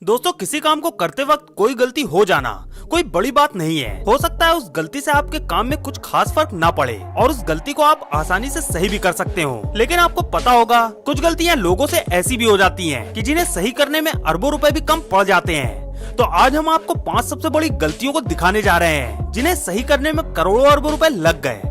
दोस्तों, किसी काम को करते वक्त कोई गलती हो जाना कोई बड़ी बात नहीं है। हो सकता है उस गलती से आपके काम में कुछ खास फर्क ना पड़े और उस गलती को आप आसानी से सही भी कर सकते हो। लेकिन आपको पता होगा, कुछ गलतियां लोगों से ऐसी भी हो जाती हैं कि जिन्हें सही करने में अरबों रुपए भी कम पड़ जाते हैं। तो आज हम आपको 5 सबसे बड़ी गलतियों को दिखाने जा रहे हैं जिन्हें सही करने में करोड़ों अरबों रुपए लग गए।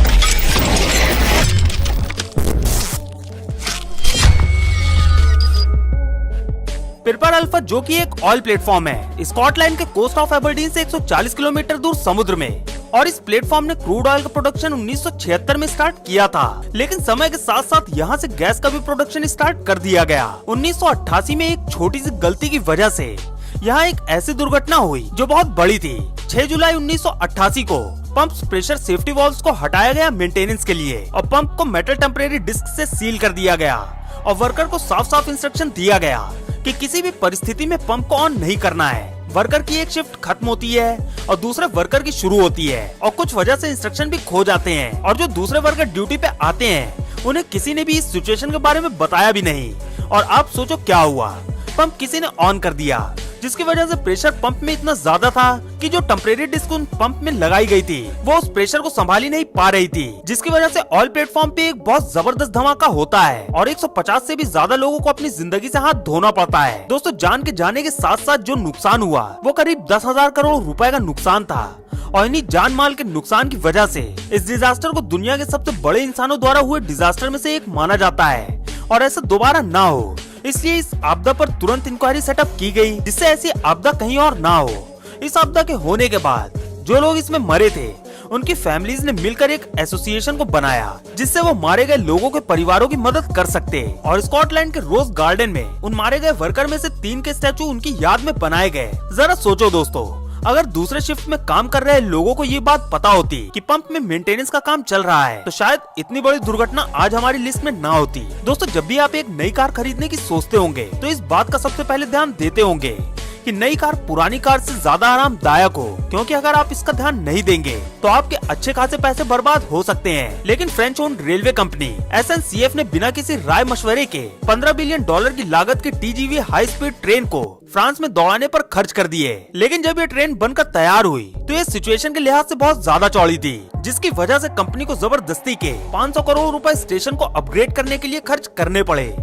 पिरपर अल्फा, जो कि एक ऑयल प्लेटफॉर्म है, स्कॉटलैंड के कोस्ट ऑफ एबरडीन से 140 किलोमीटर दूर समुद्र में, और इस प्लेटफॉर्म ने क्रूड ऑयल का प्रोडक्शन 1976 में स्टार्ट किया था। लेकिन समय के साथ साथ यहाँ से गैस का भी प्रोडक्शन स्टार्ट कर दिया गया। 1988 में एक छोटी सी गलती की वजह से यहाँ एक ऐसी दुर्घटना हुई जो बहुत बड़ी थी। 6 जुलाई 1988 को पंप प्रेशर सेफ्टी वाल्व्स को हटाया गया मेंटेनेंस के लिए, और पंप को मेटल टेम्परेरी डिस्क से सील कर दिया गया, और वर्कर को साफ साफ इंस्ट्रक्शन दिया गया कि किसी भी परिस्थिति में पंप को ऑन नहीं करना है। वर्कर की एक शिफ्ट खत्म होती है और दूसरे वर्कर की शुरू होती है, और कुछ वजह से इंस्ट्रक्शन भी खो जाते हैं, और जो दूसरे वर्कर ड्यूटी पे आते हैं उन्हें किसी ने भी इस सिचुएशन के बारे में बताया भी नहीं। और आप सोचो क्या हुआ, पंप किसी ने ऑन कर दिया, जिसकी वजह से प्रेशर पंप में इतना ज्यादा था कि जो टेम्परेरी डिस्क उन पंप में लगाई गई थी वो उस प्रेशर को संभाल ही नहीं पा रही थी, जिसकी वजह से ऑयल प्लेटफॉर्म पे एक बहुत जबरदस्त धमाका होता है और 150 से भी ज्यादा लोगों को अपनी जिंदगी से हाथ धोना पड़ता है। दोस्तों, जान के जाने के साथ साथ जो नुकसान हुआ वो करीब 10,000 करोड़ रुपए का नुकसान था, और इन्हीं जान माल के नुकसान की वजह से इस डिजास्टर को दुनिया के सबसे बड़े इंसानों द्वारा हुए डिजास्टर में से एक माना जाता है, और ऐसा दोबारा ना हो इसलिए इस आपदा पर तुरंत इंक्वायरी सेटअप की गई, जिससे ऐसी आपदा कहीं और ना हो। इस आपदा के होने के बाद जो लोग इसमें मरे थे उनकी फैमिलीज ने मिलकर एक एसोसिएशन को बनाया, जिससे वो मारे गए लोगों के परिवारों की मदद कर सकते। और स्कॉटलैंड के रोज गार्डन में उन मारे गए वर्कर में से 3 के स्टैचू उनकी याद में बनाए गए। जरा सोचो दोस्तों, अगर दूसरे शिफ्ट में काम कर रहे लोगों को ये बात पता होती कि पंप में मेंटेनेंस का काम चल रहा है, तो शायद इतनी बड़ी दुर्घटना आज हमारी लिस्ट में ना होती। दोस्तों, जब भी आप एक नई कार खरीदने की सोचते होंगे तो इस बात का सबसे पहले ध्यान देते होंगे कि नई कार पुरानी कार से ज्यादा आरामदायक हो, क्योंकि अगर आप इसका ध्यान नहीं देंगे तो आपके अच्छे खासे पैसे बर्बाद हो सकते हैं। लेकिन French owned railway company SNCF ने बिना किसी राय मशवरे के $15 बिलियन की लागत की TGV हाई स्पीड ट्रेन को फ्रांस में दौड़ाने पर खर्च कर दिए। लेकिन जब ये ट्रेन बनकर तैयार हुई तो ये सिचुएशन के लिहाज से बहुत ज्यादा चौड़ी थी, जिसकी वजह से कंपनी को जबरदस्ती के 500 करोड़ रुपए स्टेशन को अपग्रेड करने के लिए खर्च करने पड़े।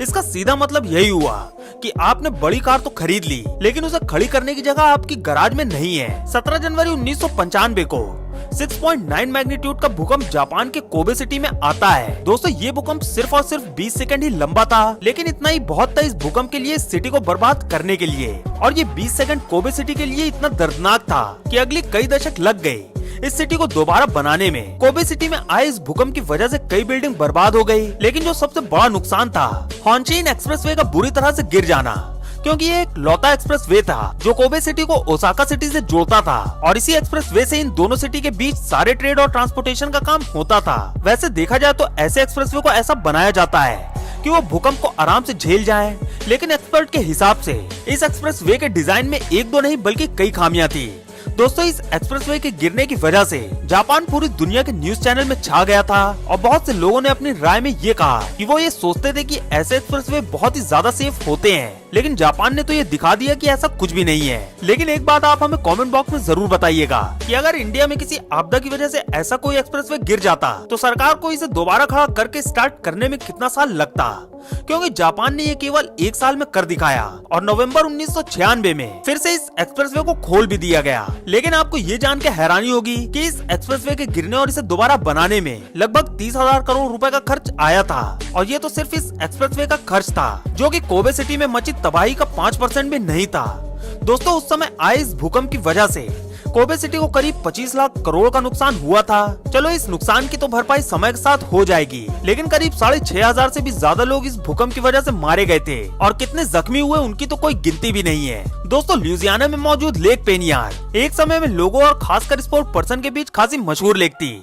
इसका सीधा मतलब यही हुआ कि आपने बड़ी कार तो खरीद ली, लेकिन उसे खड़ी करने की जगह आपकी गैराज में नहीं है। 17 जनवरी 1995 को 6.9 मैग्नीट्यूड का भूकंप जापान के कोबे सिटी में आता है। दोस्तों, ये भूकंप सिर्फ और सिर्फ 20 सेकंड ही लंबा था, लेकिन इतना ही बहुत था इस भूकंप के लिए, सिटी को बर्बाद करने के लिए। और ये 20 सेकंड कोबे सिटी के लिए इतना दर्दनाक था कि अगले कई दशक लग गए इस सिटी को दोबारा बनाने में। कोबे सिटी में आए इस भूकंप की वजह से कई बिल्डिंग बर्बाद हो गई, लेकिन जो सबसे बड़ा नुकसान था हॉन्शिन एक्सप्रेसवे का बुरी तरह से गिर जाना, क्योंकि ये एक लौता एक्सप्रेसवे था जो कोबे सिटी को ओसाका सिटी से जोड़ता था, और इसी एक्सप्रेसवे से इन दोनों सिटी के बीच सारे ट्रेड और ट्रांसपोर्टेशन का काम होता था। वैसे देखा जाए तो ऐसे एक्सप्रेसवे को ऐसा बनाया जाता है कि वो भूकंप को आराम से झेल जाए, लेकिन एक्सपर्ट के हिसाब से इस एक्सप्रेसवे के डिजाइन में 1-2 नहीं बल्कि कई खामियां थी। दोस्तों, इस एक्सप्रेसवे के गिरने की वजह से जापान पूरी दुनिया के न्यूज चैनल में छा गया था, और बहुत से लोगों ने अपनी राय में ये कहा कि वो ये सोचते थे कि ऐसे एक्सप्रेसवे बहुत ही ज्यादा सेफ होते हैं, लेकिन जापान ने तो ये दिखा दिया कि ऐसा कुछ भी नहीं है। लेकिन एक बात आप हमें कमेंट बॉक्स में जरूर बताइएगा कि अगर इंडिया में किसी आपदा की वजह से ऐसा कोई एक्सप्रेसवे गिर जाता तो सरकार को इसे दोबारा खड़ा करके स्टार्ट करने में कितना साल लगता, क्योंकि जापान ने ये केवल 1 साल में कर दिखाया, और नवंबर 1996 में फिर से इस एक्सप्रेसवे को खोल भी दिया गया। लेकिन आपको ये जान के हैरानी होगी कि इस एक्सप्रेसवे के गिरने और इसे दोबारा बनाने में लगभग 30,000 करोड़ रुपए का खर्च आया था, और ये तो सिर्फ इस एक्सप्रेसवे का खर्च था, जो कि कोबे सिटी में मची तबाही का 5% भी नहीं था। दोस्तों, उस समय आए इस भूकंप की वजह से कोबे सिटी को करीब 25 लाख करोड़ का नुकसान हुआ था। चलो, इस नुकसान की तो भरपाई समय के साथ हो जाएगी, लेकिन करीब 6,500 से भी ज्यादा लोग इस भूकंप की वजह से मारे गए थे, और कितने जख्मी हुए उनकी तो कोई गिनती भी नहीं है। दोस्तों, ल्यूजियाना में मौजूद लेक पेनियार एक समय में लोगों और खासकर स्पोर्ट पर्सन के बीच खासी मशहूर लेक थी,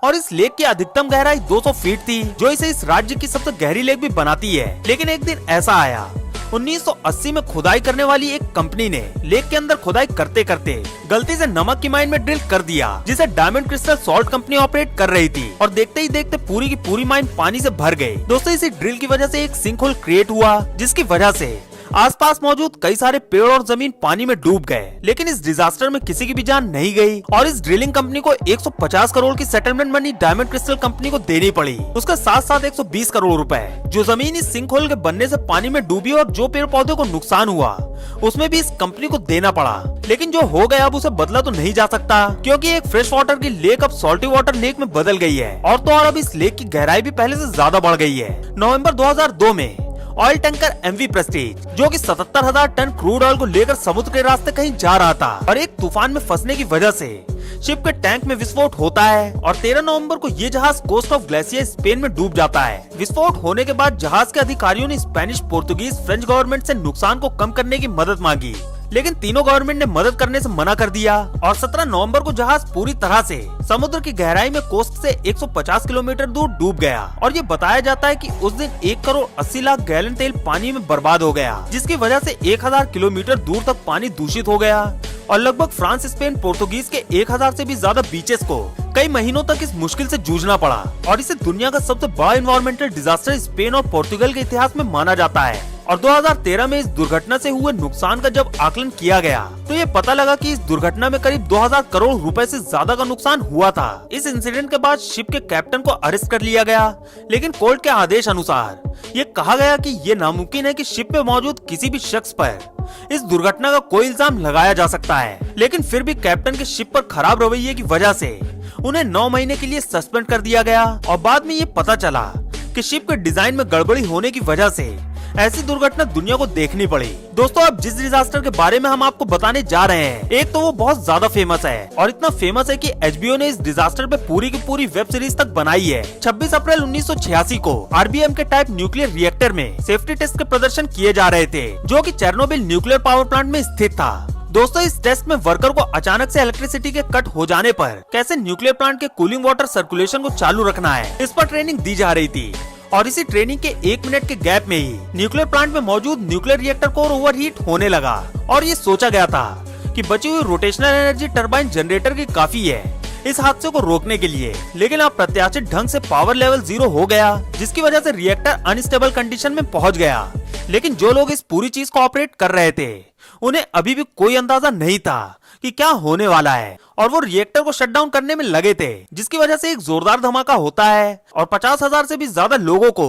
और इस लेक की अधिकतम गहराई 200 फीट थी, जो इसे इस राज्य की सबसे गहरी लेक भी बनाती है। लेकिन एक दिन ऐसा आया 1980 में खुदाई करने वाली एक कंपनी ने लेक के अंदर खुदाई करते करते गलती से नमक की माइन में ड्रिल कर दिया, जिसे diamond crystal salt company operate कर रही थी, और देखते ही देखते पूरी की पूरी माइन पानी से भर गई। दोस्तों, इसी ड्रिल की वजह से एक सिंक होल क्रिएट हुआ, जिसकी वजह से आसपास मौजूद कई सारे पेड़ और जमीन पानी में डूब गए, लेकिन इस डिजास्टर में किसी की भी जान नहीं गई और इस ड्रिलिंग कंपनी को 150 करोड़ की settlement money diamond crystal company को देनी पड़ी। उसके साथ साथ 120 करोड़ रुपए जो जमीन इस सिंक होल के बनने से पानी में डूबी और जो पेड़ पौधे को नुकसान हुआ उसमें भी इस कंपनी को देना पड़ा। लेकिन जो हो गया अब उसे बदला तो नहीं जा सकता, क्योंकि एक फ्रेश वाटर की लेक अब सॉल्टी वाटर लेक में बदल गई है और तो और अब इस लेक की गहराई भी पहले से ज्यादा बढ़ गई है। नवंबर 2002 में ऑयल टैंकर एमवी प्रेस्टीज जो कि 77,000 टन क्रूड ऑयल को लेकर समुद्र के रास्ते कहीं जा रहा था और एक तूफान में फंसने की वजह से शिप के टैंक में विस्फोट होता है और 13 नवंबर को ये जहाज कोस्ट ऑफ ग्लेशियर स्पेन में डूब जाता है। विस्फोट होने के बाद जहाज के अधिकारियों ने स्पेनिश, पोर्तुगीज, फ्रेंच गवर्नमेंट से नुकसान को कम करने की मदद मांगी, लेकिन तीनों गवर्नमेंट ने मदद करने से मना कर दिया और 17 नवंबर को जहाज पूरी तरह से समुद्र की गहराई में कोस्ट से 150 किलोमीटर दूर डूब गया और ये बताया जाता है कि उस दिन 1 करोड़ 80 लाख गैलन तेल पानी में बर्बाद हो गया, जिसकी वजह से 1000 किलोमीटर दूर तक पानी दूषित हो गया और लगभग फ्रांस, स्पेन, पोर्तुगीज के 1000 से भी ज्यादा बीचेस को कई महीनों तक इस मुश्किल से जूझना पड़ा और इसे दुनिया का सबसे बड़ा एनवायरमेंटल डिजास्टर स्पेन और पोर्तुगल के इतिहास में माना जाता है। और 2013 में इस दुर्घटना से हुए नुकसान का जब आकलन किया गया तो ये पता लगा कि इस दुर्घटना में करीब 2000 करोड़ रुपए से ज्यादा का नुकसान हुआ था। इस इंसिडेंट के बाद शिप के कैप्टन को अरेस्ट कर लिया गया, लेकिन कोर्ट के आदेश अनुसार ये कहा गया कि ये नामुमकिन है कि शिप में मौजूद किसी भी शख्स पर इस दुर्घटना का कोई इल्जाम लगाया जा सकता है। लेकिन फिर भी कैप्टन के शिप पर खराब रवैये की वजह से उन्हें 9 महीने के लिए सस्पेंड कर दिया गया और बाद में ये पता चला कि शिप के डिजाइन में गड़बड़ी होने की वजह से ऐसी दुर्घटना दुनिया को देखनी पड़ी। दोस्तों, अब जिस डिजास्टर के बारे में हम आपको बताने जा रहे हैं, एक तो वो बहुत ज्यादा फेमस है और इतना फेमस है कि HBO ने इस डिजास्टर पे पूरी की पूरी वेब सीरीज तक बनाई है। 26 अप्रैल 1986 को RBM के टाइप न्यूक्लियर रिएक्टर में सेफ्टी टेस्ट के प्रदर्शन किए जा रहे थे, जो कि चेर्नोबिल न्यूक्लियर पावर प्लांट में स्थित था। दोस्तों, इस टेस्ट में वर्कर को अचानक से इलेक्ट्रिसिटी के कट हो जाने पर कैसे न्यूक्लियर प्लांट के कूलिंग वाटर सर्कुलेशन को चालू रखना है, इस पर ट्रेनिंग दी जा रही थी और इसी ट्रेनिंग के 1 मिनट के गैप में ही न्यूक्लियर प्लांट में मौजूद न्यूक्लियर रिएक्टर कोर ओवरहीट होने लगा और ये सोचा गया था कि बची हुई रोटेशनल एनर्जी टरबाइन जनरेटर की काफी है इस हादसे को रोकने के लिए, लेकिन अप्रत्याशित ढंग से पावर लेवल 0 हो गया, जिसकी वजह से रिएक्टर अनस्टेबल कंडीशन में पहुंच गया। लेकिन जो लोग इस पूरी चीज को ऑपरेट कर रहे थे उन्हें अभी भी कोई अंदाजा नहीं था कि क्या होने वाला है और वो रिएक्टर को शट डाउन करने में लगे थे, जिसकी वजह से एक जोरदार धमाका होता है और 50,000 से भी ज्यादा लोगों को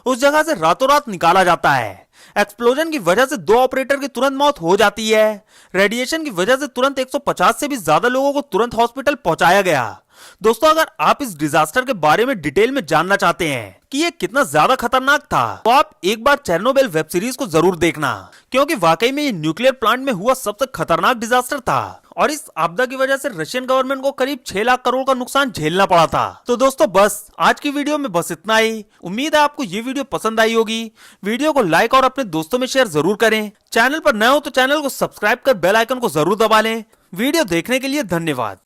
उस जगह से रातों रात निकाला जाता है। एक्सप्लोजन की वजह से 2 ऑपरेटर की तुरंत मौत हो जाती है। रेडिएशन की वजह से तुरंत 150 से भी ज्यादा लोगों को तुरंत हॉस्पिटल पहुंचाया गया। दोस्तों, अगर आप इस डिजास्टर के बारे में डिटेल में जानना चाहते हैं कि ये कितना ज्यादा खतरनाक था, तो आप एक बार चेर्नोबिल वेब सीरीज को जरूर देखना, क्योंकि वाकई में ये न्यूक्लियर प्लांट में हुआ सबसे खतरनाक डिजास्टर था और इस आपदा की वजह से रशियन गवर्नमेंट को करीब 6 लाख करोड़ का नुकसान झेलना पड़ा था। तो दोस्तों, बस आज की वीडियो में बस इतना ही। उम्मीद है आपको ये वीडियो पसंद आई होगी। वीडियो को लाइक और अपने दोस्तों में शेयर जरूर करें। चैनल पर नए हो तो चैनल को सब्सक्राइब कर बेल आइकन को जरूर दबा लें। वीडियो देखने के लिए धन्यवाद।